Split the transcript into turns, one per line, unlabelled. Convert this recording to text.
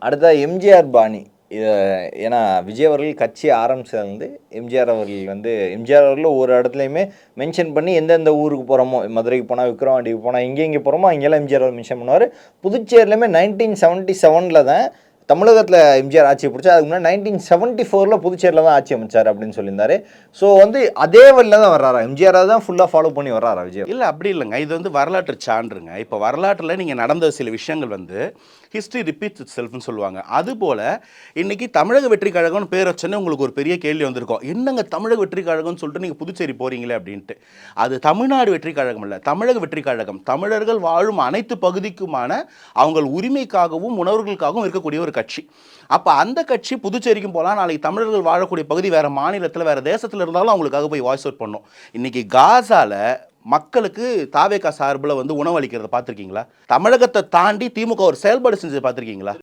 அடுத்ததா எம்ஜிஆர் பாணி. இத ஏன்னா விஜய் அவர்கள் கட்சி ஆரம்பிச்சதுலருந்து எம்ஜிஆர் அவர்கள் வந்து எம்ஜிஆர் அவர்கள் ஒரு இடத்துலயுமே மென்ஷன் பண்ணி எந்தெந்த ஊருக்கு போறோமோ, மதுரைக்கு போனா விக்கிரவாண்டிக்கு போனா எங்கெங்க போறோமோ அங்கெல்லாம் எம்ஜிஆர் அவர்கள் மென்ஷன் பண்ணுவாரு. புதுச்சேரியிலுமே 1977ல தான் தமிழகத்துல எம்ஜிஆர் ஆட்சி புடிச்சாரு. அதுக்கு முன்னாடி 1974ல புதுச்சேரியில தான் ஆட்சி அமைச்சாரு அப்படின்னு சொல்லியிருந்தாரு. ஸோ வந்து அதே வழில தான் வர்றாரா? எம்ஜிஆரை தான் ஃபுல்லா ஃபாலோ பண்ணி வர்றாரா விஜய்?
இல்ல அப்படி இல்லங்க. இது வந்து வரலாற்று சான்றுங்க. இப்ப வரலாற்றுல நீங்க நடந்த சில விஷயங்கள் வந்து ஹிஸ்டரி ரிப்பீட்ஸ் இட்செல்ஃப்னு சொல்லுவாங்க. அதுபோல இன்னைக்கு தமிழக வெற்றி கழகம்னு பேர் வச்சோன்னே உங்களுக்கு ஒரு பெரிய கேள்வி வந்திருக்கும். என்னங்க தமிழக வெற்றி கழகம்னு சொல்லிட்டு நீங்க புதுச்சேரி போறீங்களே அப்படின்ட்டு. அது தமிழ்நாடு வெற்றி கழகம் இல்ல. தமிழக வெற்றி கழகம். தமிழர்கள் வாழும் அனைத்து பகுதிக்குமான அவங்கள் உரிமைக்காகவும் உணர்வுகளுக்காகவும் இருக்கக்கூடிய ஒரு கட்சி. அப்ப அந்த கட்சி புதுச்சேரிக்கும் போலாம். நாளைக்கு தமிழர்கள் வாழக்கூடிய பகுதி வேற மாநிலத்தில் வேற தேசத்தில் இருந்தாலும் அவங்களுக்காக போய் வாய்ஸ் அவுட் பண்ணும். இன்னைக்கு காசால மக்களுக்கு தாவேகா சார்பில் வந்து உணவளிக்கிறத பார்த்துருக்கீங்களா? தமிழகத்தை தாண்டி திமுக ஒரு செயல்பாடு செஞ்சு பார்த்துருக்கீங்களா?